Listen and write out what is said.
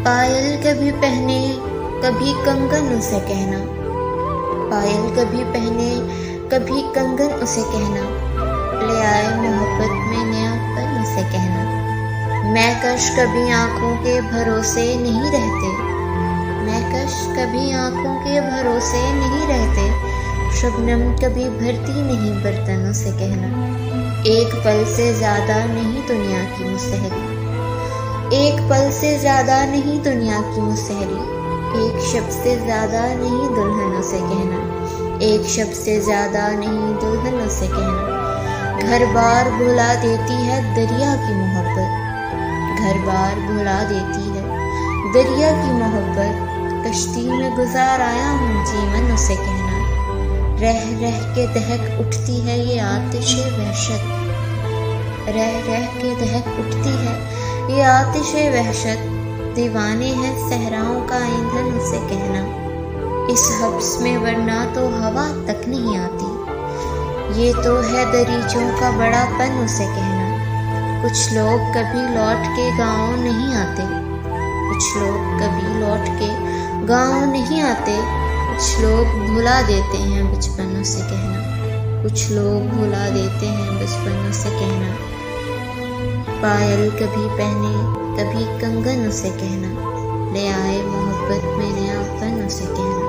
पायल कभी पहने कभी कंगन उसे कहना, पायल कभी पहने कभी कंगन उसे कहना, ले आए मोहब्बत में नयापन उसे कहना। मैं कश कभी आंखों के भरोसे नहीं रहते, मैं कश कभी आंखों के भरोसे नहीं रहते, शबनम कभी भरती नहीं बर्तन उसे कहना। एक पल से ज्यादा नहीं दुनिया की मुसहरी, एक पल से ज्यादा नहीं दुनिया की मुसहरी, एक शब्द से ज्यादा नहीं दुल्हन उसे कहना, एक शब्द से ज्यादा नहीं दुल्हन उसे कहना। घर बार भुला देती है दरिया की मोहब्बत, घर बार भुला देती है दरिया की मोहब्बत, कश्ती में गुजार आया हूँ जीवन उसे कहना। रह रह के दहक उठती है ये आतिशे वहशत, रह रह के दहक उठती है ये आतिशे वहशत, दीवाने हैं सहराओं का ईंधन उसे कहना। इस हब्स में वरना तो हवा तक नहीं आती, ये तो है दरीचों का बड़ापन उसे कहना। कुछ लोग कभी लौट के गाँव नहीं आते, कुछ लोग कभी लौट के गाँव नहीं आते, कुछ लोग भुला देते हैं बचपन उसे कहना, कुछ लोग भुला देते हैं बचपन उसे कहना। पायल कभी पहने कभी कंगन उसे कहना, ले आए मोहब्बत में नयापन उसे कहना।